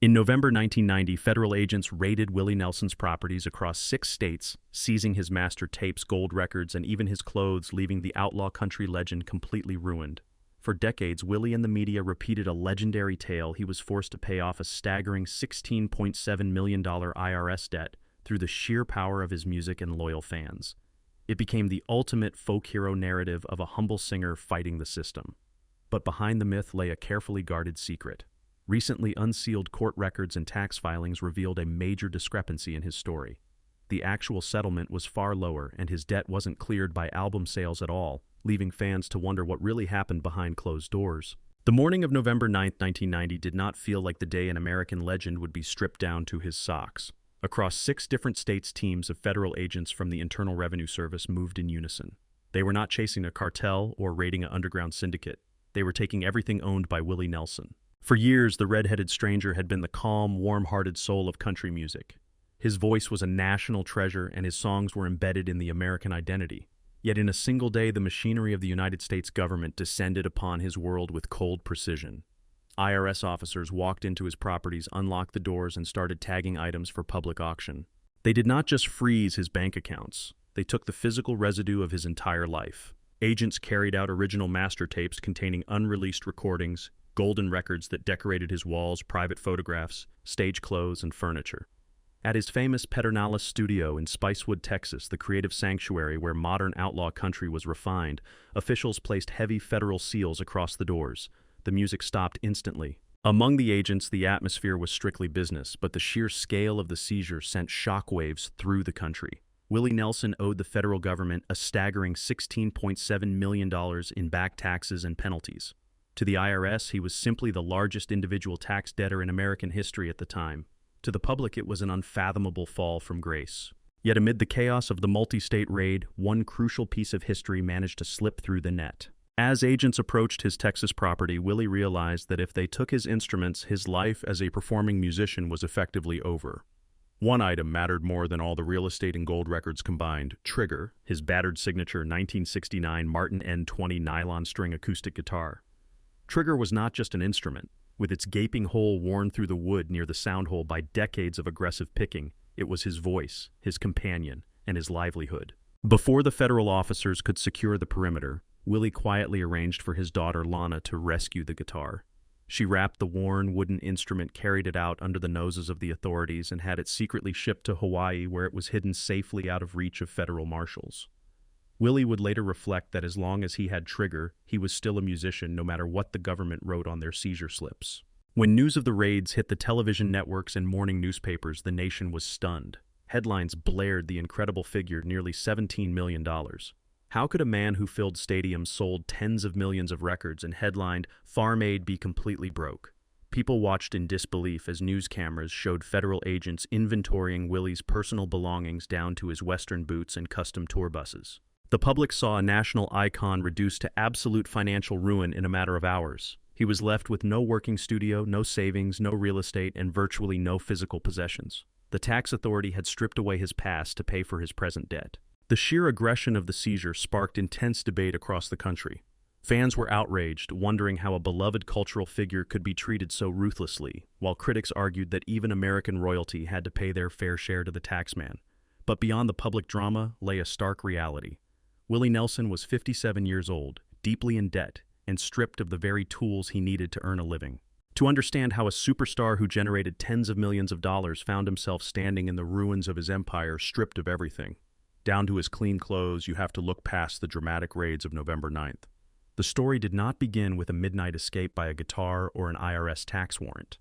In November 1990, federal agents raided Willie Nelson's properties across 6 states, seizing his master tapes, gold records, and even his clothes, leaving the outlaw country legend completely ruined. For decades, Willie and the media repeated a legendary tale. He was forced to pay off a staggering $16.7 million IRS debt through the sheer power of his music and loyal fans. It became the ultimate folk hero narrative of a humble singer fighting the system. But behind the myth lay a carefully guarded secret. Recently unsealed court records and tax filings revealed a major discrepancy in his story. The actual settlement was far lower, and his debt wasn't cleared by album sales at all, leaving fans to wonder what really happened behind closed doors. The morning of November 9, 1990 did not feel like the day an American legend would be stripped down to his socks. Across 6 different states, teams of federal agents from the Internal Revenue Service moved in unison. They were not chasing a cartel or raiding an underground syndicate. They were taking everything owned by Willie Nelson. For years, the red-headed stranger had been the calm, warm-hearted soul of country music. His voice was a national treasure, and his songs were embedded in the American identity. Yet in a single day, the machinery of the United States government descended upon his world with cold precision. IRS officers walked into his properties, unlocked the doors, and started tagging items for public auction. They did not just freeze his bank accounts. They took the physical residue of his entire life. Agents carried out original master tapes containing unreleased recordings, golden records that decorated his walls, private photographs, stage clothes, and furniture. At his famous Pedernales studio in Spicewood, Texas, the creative sanctuary where modern outlaw country was refined, officials placed heavy federal seals across the doors. The music stopped instantly. Among the agents, the atmosphere was strictly business, but the sheer scale of the seizure sent shockwaves through the country. Willie Nelson owed the federal government a staggering $16.7 million in back taxes and penalties. To the IRS, he was simply the largest individual tax debtor in American history at the time. To the public, it was an unfathomable fall from grace. Yet amid the chaos of the multi-state raid, one crucial piece of history managed to slip through the net. As agents approached his Texas property, Willie realized that if they took his instruments, his life as a performing musician was effectively over. One item mattered more than all the real estate and gold records combined: Trigger, his battered signature 1969 Martin N20 nylon string acoustic guitar. Trigger was not just an instrument. With its gaping hole worn through the wood near the sound hole by decades of aggressive picking, it was his voice, his companion, and his livelihood. Before the federal officers could secure the perimeter, Willie quietly arranged for his daughter Lana to rescue the guitar. She wrapped the worn wooden instrument, carried it out under the noses of the authorities, and had it secretly shipped to Hawaii, where it was hidden safely out of reach of federal marshals. Willie would later reflect that as long as he had Trigger, he was still a musician no matter what the government wrote on their seizure slips. When news of the raids hit the television networks and morning newspapers, the nation was stunned. Headlines blared the incredible figure, nearly $17 million. How could a man who filled stadiums, sold tens of millions of records, and headlined "Farm Aid" be completely broke? People watched in disbelief as news cameras showed federal agents inventorying Willie's personal belongings down to his Western boots and custom tour buses. The public saw a national icon reduced to absolute financial ruin in a matter of hours. He was left with no working studio, no savings, no real estate, and virtually no physical possessions. The tax authority had stripped away his past to pay for his present debt. The sheer aggression of the seizure sparked intense debate across the country. Fans were outraged, wondering how a beloved cultural figure could be treated so ruthlessly, while critics argued that even American royalty had to pay their fair share to the taxman. But beyond the public drama lay a stark reality. Willie Nelson was 57 years old, deeply in debt, and stripped of the very tools he needed to earn a living. To understand how a superstar who generated tens of millions of dollars found himself standing in the ruins of his empire, stripped of everything, down to his clean clothes, you have to look past the dramatic raids of November 9th. The story did not begin with a midnight escape by a guitar or an IRS tax warrant.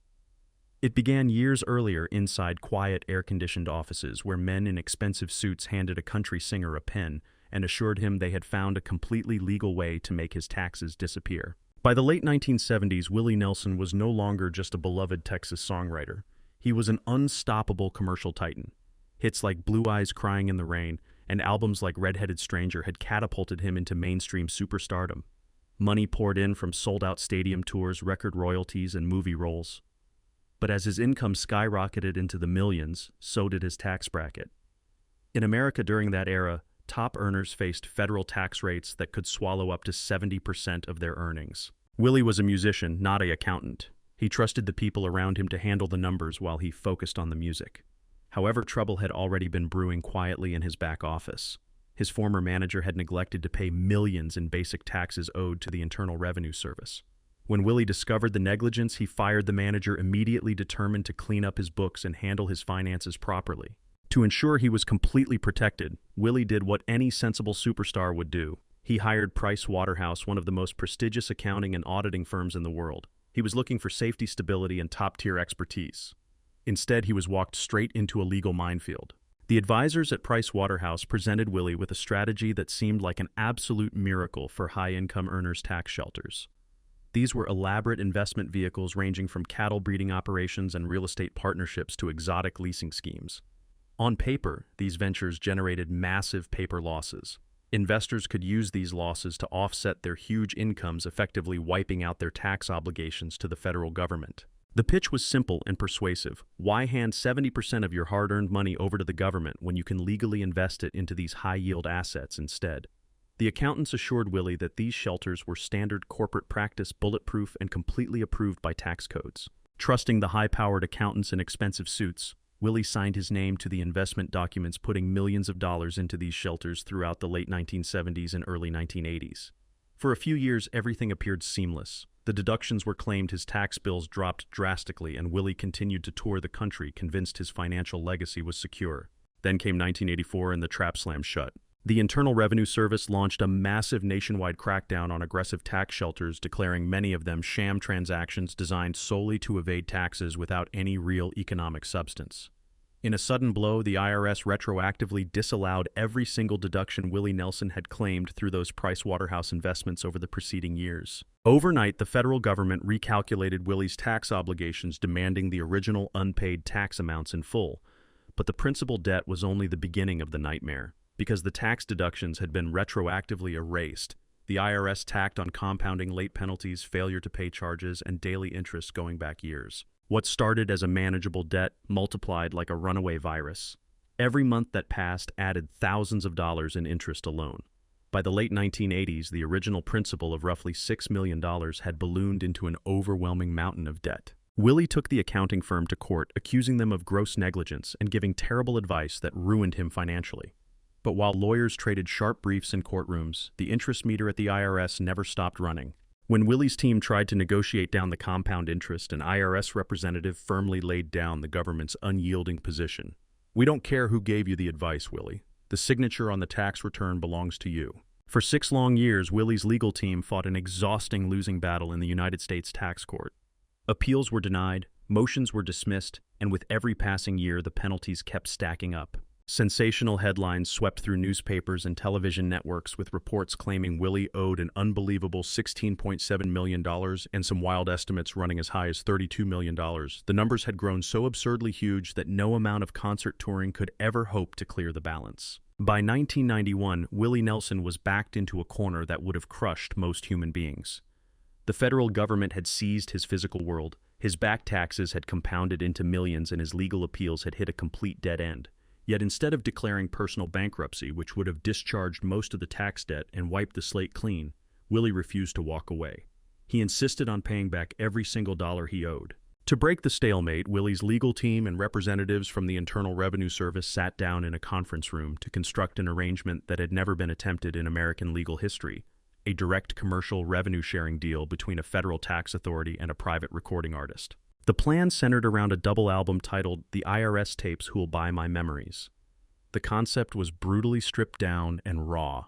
It began years earlier inside quiet, air-conditioned offices where men in expensive suits handed a country singer a pen and assured him they had found a completely legal way to make his taxes disappear. By the late 1970s, Willie Nelson was no longer just a beloved Texas songwriter. He was an unstoppable commercial titan. Hits like Blue Eyes Crying in the Rain and albums like Red-Headed Stranger had catapulted him into mainstream superstardom. Money poured in from sold-out stadium tours, record royalties, and movie roles. But as his income skyrocketed into the millions, so did his tax bracket. In America during that era, top earners faced federal tax rates that could swallow up to 70% of their earnings. Willie was a musician, not an accountant. He trusted the people around him to handle the numbers while he focused on the music. However, trouble had already been brewing quietly in his back office. His former manager had neglected to pay millions in basic taxes owed to the Internal Revenue Service. When Willie discovered the negligence, he fired the manager, immediately determined to clean up his books and handle his finances properly. To ensure he was completely protected, Willie did what any sensible superstar would do. He hired Price Waterhouse, one of the most prestigious accounting and auditing firms in the world. He was looking for safety, stability, and top-tier expertise. Instead, he was walked straight into a legal minefield. The advisors at Price Waterhouse presented Willie with a strategy that seemed like an absolute miracle for high-income earners' tax shelters. These were elaborate investment vehicles ranging from cattle breeding operations and real estate partnerships to exotic leasing schemes. On paper, these ventures generated massive paper losses. Investors could use these losses to offset their huge incomes, effectively wiping out their tax obligations to the federal government. The pitch was simple and persuasive. Why hand 70% of your hard-earned money over to the government when you can legally invest it into these high-yield assets instead? The accountants assured Willie that these shelters were standard corporate practice, bulletproof, and completely approved by tax codes. Trusting the high-powered accountants in expensive suits, Willie signed his name to the investment documents, putting millions of dollars into these shelters throughout the late 1970s and early 1980s. For a few years, everything appeared seamless. The deductions were claimed, his tax bills dropped drastically, and Willie continued to tour the country, convinced his financial legacy was secure. Then came 1984 and the trap slammed shut. The Internal Revenue Service launched a massive nationwide crackdown on aggressive tax shelters, declaring many of them sham transactions designed solely to evade taxes without any real economic substance. In a sudden blow, the IRS retroactively disallowed every single deduction Willie Nelson had claimed through those Price Waterhouse investments over the preceding years. Overnight, the federal government recalculated Willie's tax obligations, demanding the original unpaid tax amounts in full. But the principal debt was only the beginning of the nightmare. Because the tax deductions had been retroactively erased, the IRS tacked on compounding late penalties, failure to pay charges, and daily interest going back years. What started as a manageable debt multiplied like a runaway virus. Every month that passed added thousands of dollars in interest alone. By the late 1980s, the original principal of roughly $6 million had ballooned into an overwhelming mountain of debt. Willie took the accounting firm to court, accusing them of gross negligence and giving terrible advice that ruined him financially. But while lawyers traded sharp briefs in courtrooms, the interest meter at the IRS never stopped running. When Willie's team tried to negotiate down the compound interest, an IRS representative firmly laid down the government's unyielding position. "We don't care who gave you the advice, Willie. The signature on the tax return belongs to you." For 6 long years, Willie's legal team fought an exhausting losing battle in the United States tax court. Appeals were denied, motions were dismissed, and with every passing year, the penalties kept stacking up. Sensational headlines swept through newspapers and television networks, with reports claiming Willie owed an unbelievable $16.7 million and some wild estimates running as high as $32 million. The numbers had grown so absurdly huge that no amount of concert touring could ever hope to clear the balance. By 1991, Willie Nelson was backed into a corner that would have crushed most human beings. The federal government had seized his physical world, his back taxes had compounded into millions, and his legal appeals had hit a complete dead end. Yet instead of declaring personal bankruptcy, which would have discharged most of the tax debt and wiped the slate clean, Willie refused to walk away. He insisted on paying back every single dollar he owed. To break the stalemate, Willie's legal team and representatives from the Internal Revenue Service sat down in a conference room to construct an arrangement that had never been attempted in American legal history: a direct commercial revenue-sharing deal between a federal tax authority and a private recording artist. The plan centered around a double album titled The IRS Tapes Who'll Buy My Memories. The concept was brutally stripped down and raw.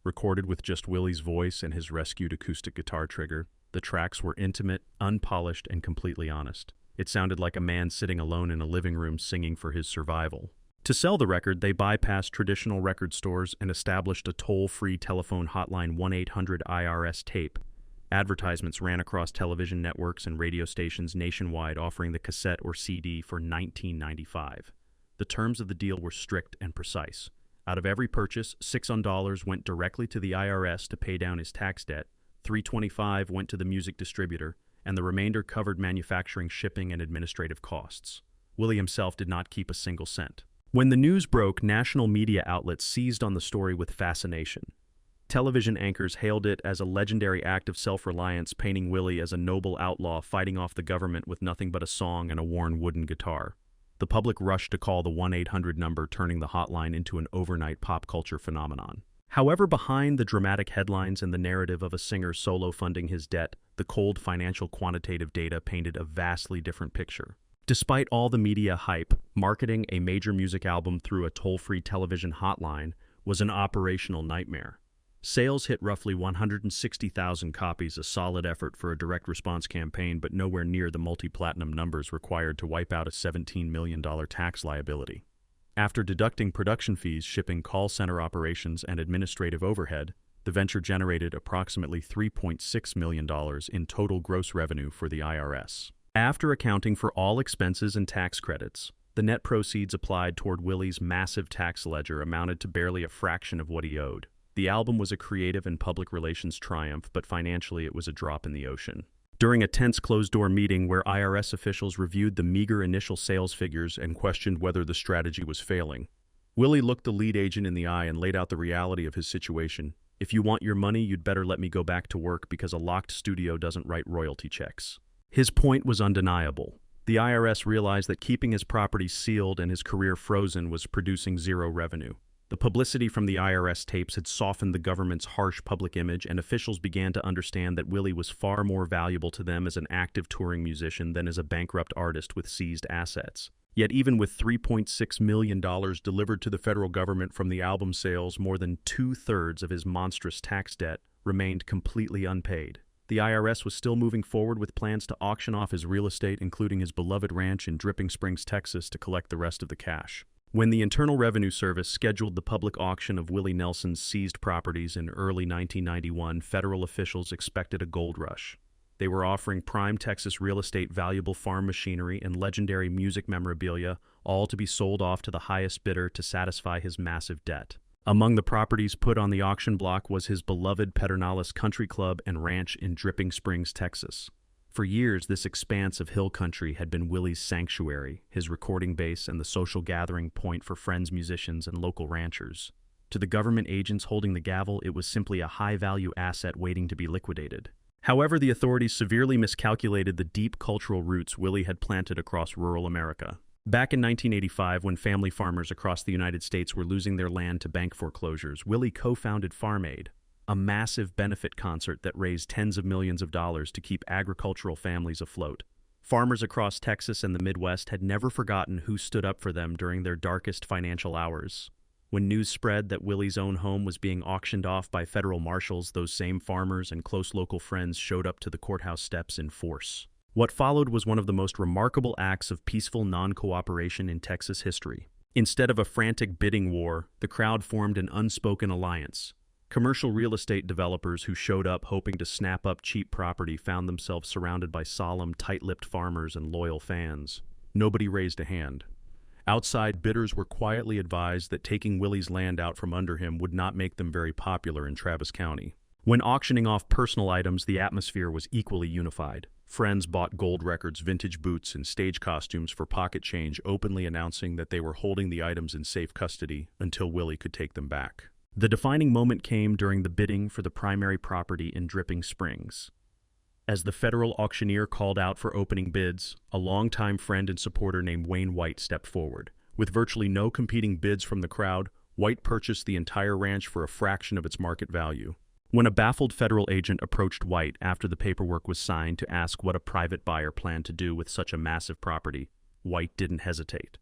Recorded with just Willie's voice and his rescued acoustic guitar trigger, the tracks were intimate, unpolished, and completely honest. It sounded like a man sitting alone in a living room singing for his survival. To sell the record, they bypassed traditional record stores and established a toll-free telephone hotline, 1-800-IRS-TAPE. Advertisements ran across television networks and radio stations nationwide, offering the cassette or CD for $19.95. The terms of the deal were strict and precise. Out of every purchase, $6 went directly to the IRS to pay down his tax debt, $3.25 went to the music distributor, and the remainder covered manufacturing, shipping, and administrative costs. Willie himself did not keep a single cent. When the news broke, national media outlets seized on the story with fascination. Television anchors hailed it as a legendary act of self-reliance, painting Willie as a noble outlaw fighting off the government with nothing but a song and a worn wooden guitar. The public rushed to call the 1-800 number, turning the hotline into an overnight pop culture phenomenon. However, behind the dramatic headlines and the narrative of a singer solo funding his debt, the cold financial quantitative data painted a vastly different picture. Despite all the media hype, marketing a major music album through a toll-free television hotline was an operational nightmare. Sales hit roughly 160,000 copies, a solid effort for a direct response campaign, but nowhere near the multi-platinum numbers required to wipe out a $17 million tax liability. After deducting production fees, shipping, call center operations, and administrative overhead, the venture generated approximately $3.6 million in total gross revenue for the IRS. After accounting for all expenses and tax credits, the net proceeds applied toward Willie's massive tax ledger amounted to barely a fraction of what he owed. The album was a creative and public relations triumph, but financially it was a drop in the ocean. During a tense closed-door meeting where IRS officials reviewed the meager initial sales figures and questioned whether the strategy was failing, Willie looked the lead agent in the eye and laid out the reality of his situation. "If you want your money, you'd better let me go back to work because a locked studio doesn't write royalty checks." His point was undeniable. The IRS realized that keeping his property sealed and his career frozen was producing zero revenue. The publicity from the IRS tapes had softened the government's harsh public image, and officials began to understand that Willie was far more valuable to them as an active touring musician than as a bankrupt artist with seized assets. Yet even with $3.6 million delivered to the federal government from the album sales, more than two-thirds of his monstrous tax debt remained completely unpaid. The IRS was still moving forward with plans to auction off his real estate, including his beloved ranch in Dripping Springs, Texas, to collect the rest of the cash. When the Internal Revenue Service scheduled the public auction of Willie Nelson's seized properties in early 1991, federal officials expected a gold rush. They were offering prime Texas real estate, valuable farm machinery, and legendary music memorabilia, all to be sold off to the highest bidder to satisfy his massive debt. Among the properties put on the auction block was his beloved Pedernales Country Club and ranch in Dripping Springs, Texas. For years, this expanse of hill country had been Willie's sanctuary, his recording base, and the social gathering point for friends, musicians, and local ranchers. To the government agents holding the gavel, it was simply a high-value asset waiting to be liquidated. However, the authorities severely miscalculated the deep cultural roots Willie had planted across rural America. Back in 1985, when family farmers across the United States were losing their land to bank foreclosures, Willie co-founded Farm Aid, a massive benefit concert that raised tens of millions of dollars to keep agricultural families afloat. Farmers across Texas and the Midwest had never forgotten who stood up for them during their darkest financial hours. When news spread that Willie's own home was being auctioned off by federal marshals, those same farmers and close local friends showed up to the courthouse steps in force. What followed was one of the most remarkable acts of peaceful non-cooperation in Texas history. Instead of a frantic bidding war, the crowd formed an unspoken alliance. Commercial real estate developers who showed up hoping to snap up cheap property found themselves surrounded by solemn, tight-lipped farmers and loyal fans. Nobody raised a hand. Outside, bidders were quietly advised that taking Willie's land out from under him would not make them very popular in Travis County. When auctioning off personal items, the atmosphere was equally unified. Friends bought gold records, vintage boots, and stage costumes for pocket change, openly announcing that they were holding the items in safe custody until Willie could take them back. The defining moment came during the bidding for the primary property in Dripping Springs. As the federal auctioneer called out for opening bids, a longtime friend and supporter named Wayne White stepped forward. With virtually no competing bids from the crowd, White purchased the entire ranch for a fraction of its market value. When a baffled federal agent approached White after the paperwork was signed to ask what a private buyer planned to do with such a massive property, White didn't hesitate.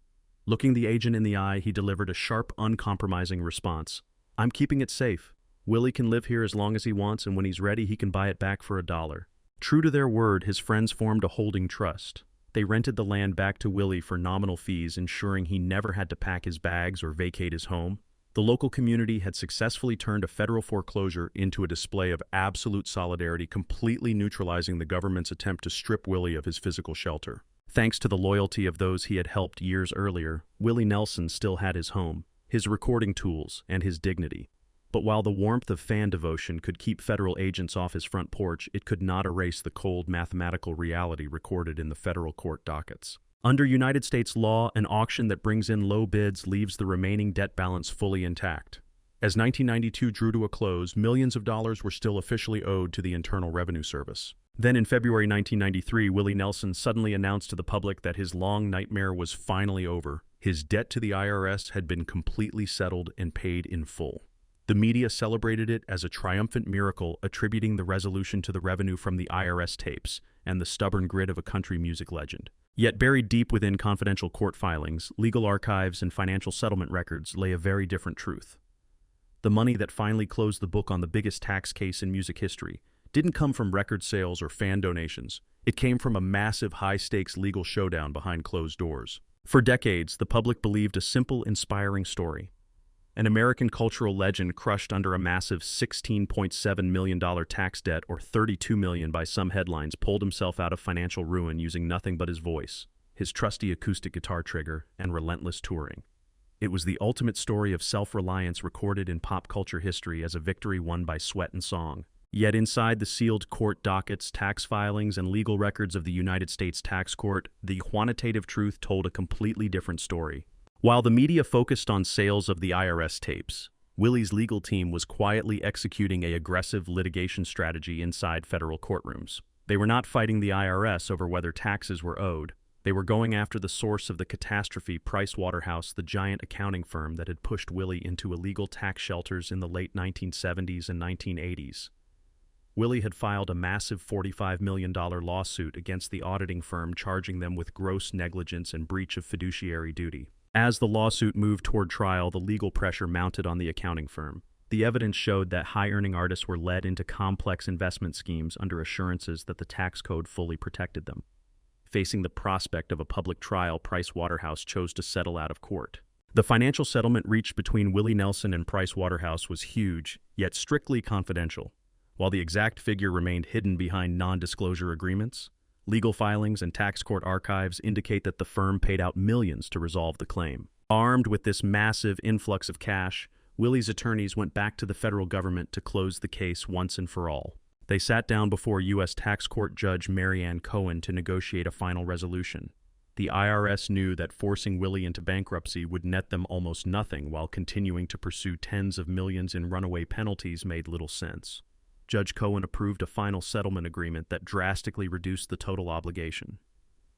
Looking the agent in the eye, he delivered a sharp, uncompromising response. "I'm keeping it safe. Willie can live here as long as he wants, and when he's ready, he can buy it back for $1. True to their word, his friends formed a holding trust. They rented the land back to Willie for nominal fees, ensuring he never had to pack his bags or vacate his home. The local community had successfully turned a federal foreclosure into a display of absolute solidarity, completely neutralizing the government's attempt to strip Willie of his physical shelter. Thanks to the loyalty of those he had helped years earlier, Willie Nelson still had his home, his recording tools, and his dignity. But while the warmth of fan devotion could keep federal agents off his front porch, it could not erase the cold mathematical reality recorded in the federal court dockets. Under United States law, an auction that brings in low bids leaves the remaining debt balance fully intact. As 1992 drew to a close, millions of dollars were still officially owed to the Internal Revenue Service. Then in February 1993, Willie Nelson suddenly announced to the public that his long nightmare was finally over. His debt to the IRS had been completely settled and paid in full. The media celebrated it as a triumphant miracle, attributing the resolution to the revenue from the IRS tapes and the stubborn grit of a country music legend. Yet buried deep within confidential court filings, legal archives, and financial settlement records lay a very different truth. The money that finally closed the book on the biggest tax case in music history didn't come from record sales or fan donations. It came from a massive, high-stakes legal showdown behind closed doors. For decades, the public believed a simple, inspiring story. An American cultural legend crushed under a massive $16.7 million tax debt, or $32 million by some headlines, pulled himself out of financial ruin using nothing but his voice, his trusty acoustic guitar trigger, and relentless touring. It was the ultimate story of self-reliance recorded in pop culture history as a victory won by sweat and song. Yet inside the sealed court dockets, tax filings, and legal records of the United States Tax Court, the quantitative truth told a completely different story. While the media focused on sales of the IRS tapes, Willie's legal team was quietly executing an aggressive litigation strategy inside federal courtrooms. They were not fighting the IRS over whether taxes were owed. They were going after the source of the catastrophe, Price Waterhouse, the giant accounting firm that had pushed Willie into illegal tax shelters in the late 1970s and 1980s. Willie had filed a massive $45 million lawsuit against the auditing firm, charging them with gross negligence and breach of fiduciary duty. As the lawsuit moved toward trial, the legal pressure mounted on the accounting firm. The evidence showed that high-earning artists were led into complex investment schemes under assurances that the tax code fully protected them. Facing the prospect of a public trial, Price Waterhouse chose to settle out of court. The financial settlement reached between Willie Nelson and Price Waterhouse was huge, yet strictly confidential. While the exact figure remained hidden behind non-disclosure agreements, legal filings and tax court archives indicate that the firm paid out millions to resolve the claim. Armed with this massive influx of cash, Willie's attorneys went back to the federal government to close the case once and for all. They sat down before U.S. Tax Court Judge Mary Ann Cohen to negotiate a final resolution. The IRS knew that forcing Willie into bankruptcy would net them almost nothing, while continuing to pursue tens of millions in runaway penalties made little sense. Judge Cohen approved a final settlement agreement that drastically reduced the total obligation.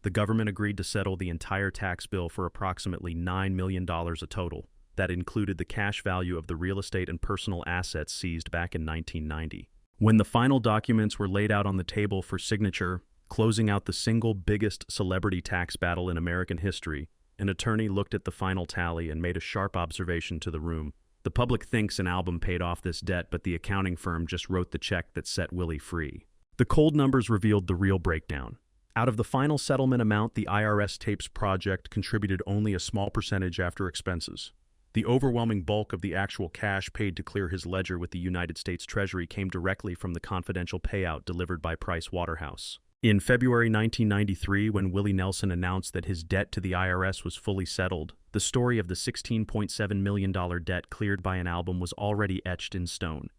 The government agreed to settle the entire tax bill for approximately $9 million a total. That included the cash value of the real estate and personal assets seized back in 1990. When the final documents were laid out on the table for signature, closing out the single biggest celebrity tax battle in American history, an attorney looked at the final tally and made a sharp observation to the room. The public thinks an album paid off this debt, but the accounting firm just wrote the check that set Willie free. The cold numbers revealed the real breakdown. Out of the final settlement amount, the IRS tapes project contributed only a small percentage after expenses. The overwhelming bulk of the actual cash paid to clear his ledger with the United States Treasury came directly from the confidential payout delivered by Price Waterhouse. In February 1993, when Willie Nelson announced that his debt to the IRS was fully settled, the story of the $16.7 million debt cleared by an album was already etched in stone.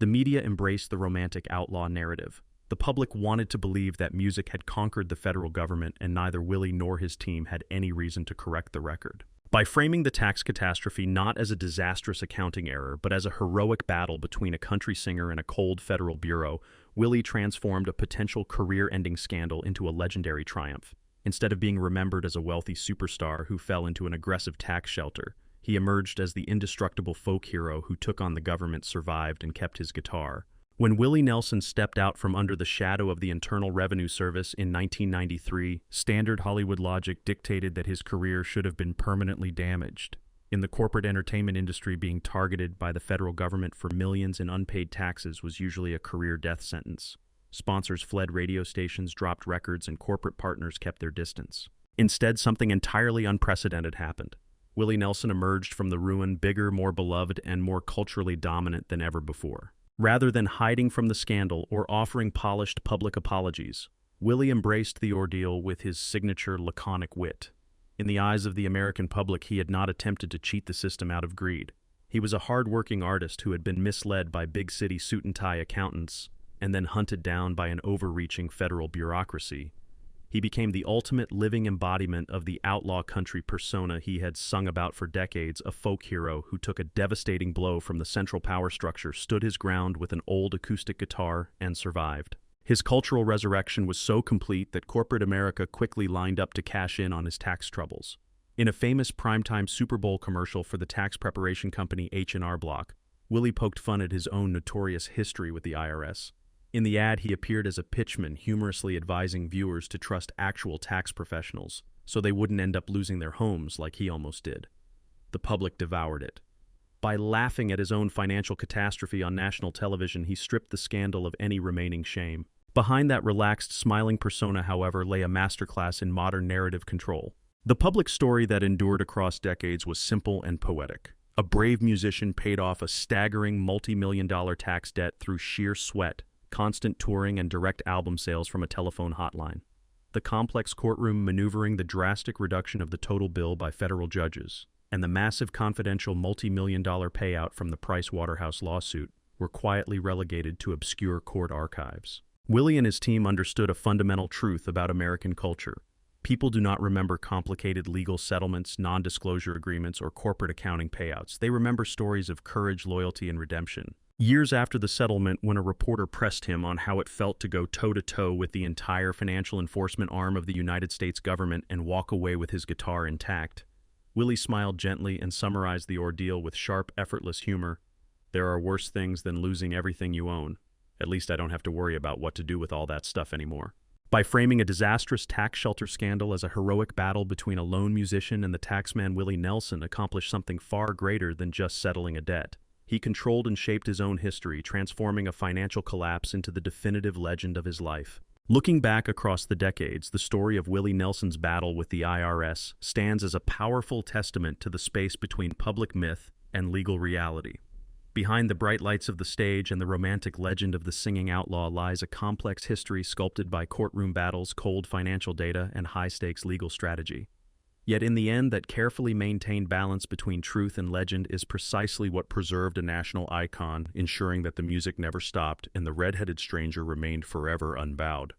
The media embraced the romantic outlaw narrative. The public wanted to believe that music had conquered the federal government, and neither Willie nor his team had any reason to correct the record. By framing the tax catastrophe not as a disastrous accounting error, but as a heroic battle between a country singer and a cold federal bureau, Willie transformed a potential career-ending scandal into a legendary triumph. Instead of being remembered as a wealthy superstar who fell into an aggressive tax shelter, he emerged as the indestructible folk hero who took on the government, survived, and kept his guitar. When Willie Nelson stepped out from under the shadow of the Internal Revenue Service in 1993, standard Hollywood logic dictated that his career should have been permanently damaged. In the corporate entertainment industry, being targeted by the federal government for millions in unpaid taxes was usually a career death sentence. Sponsors fled radio stations, dropped records, and corporate partners kept their distance. Instead, something entirely unprecedented happened. Willie Nelson emerged from the ruin bigger, more beloved, and more culturally dominant than ever before. Rather than hiding from the scandal or offering polished public apologies, Willie embraced the ordeal with his signature laconic wit. In the eyes of the American public, he had not attempted to cheat the system out of greed. He was a hard-working artist who had been misled by big-city suit-and-tie accountants and then hunted down by an overreaching federal bureaucracy. He became the ultimate living embodiment of the outlaw country persona he had sung about for decades, a folk hero who took a devastating blow from the central power structure, stood his ground with an old acoustic guitar, and survived. His cultural resurrection was so complete that corporate America quickly lined up to cash in on his tax troubles. In a famous primetime Super Bowl commercial for the tax preparation company H&R Block, Willie poked fun at his own notorious history with the IRS. In the ad, he appeared as a pitchman, humorously advising viewers to trust actual tax professionals, so they wouldn't end up losing their homes like he almost did. The public devoured it. By laughing at his own financial catastrophe on national television, he stripped the scandal of any remaining shame. Behind that relaxed, smiling persona, however, lay a masterclass in modern narrative control. The public story that endured across decades was simple and poetic. A brave musician paid off a staggering multi-million-dollar tax debt through sheer sweat, constant touring, and direct album sales from a telephone hotline. The complex courtroom maneuvering, the drastic reduction of the total bill by federal judges, and the massive confidential multi-million-dollar payout from the Price Waterhouse lawsuit were quietly relegated to obscure court archives. Willie and his team understood a fundamental truth about American culture. People do not remember complicated legal settlements, non-disclosure agreements, or corporate accounting payouts. They remember stories of courage, loyalty, and redemption. Years after the settlement, when a reporter pressed him on how it felt to go toe-to-toe with the entire financial enforcement arm of the United States government and walk away with his guitar intact, Willie smiled gently and summarized the ordeal with sharp, effortless humor. "There are worse things than losing everything you own. At least I don't have to worry about what to do with all that stuff anymore." By framing a disastrous tax shelter scandal as a heroic battle between a lone musician and the taxman, Willie Nelson accomplished something far greater than just settling a debt. He controlled and shaped his own history, transforming a financial collapse into the definitive legend of his life. Looking back across the decades, the story of Willie Nelson's battle with the IRS stands as a powerful testament to the space between public myth and legal reality. Behind the bright lights of the stage and the romantic legend of the singing outlaw lies a complex history sculpted by courtroom battles, cold financial data, and high-stakes legal strategy. Yet in the end, that carefully maintained balance between truth and legend is precisely what preserved a national icon, ensuring that the music never stopped and the red-headed stranger remained forever unbowed.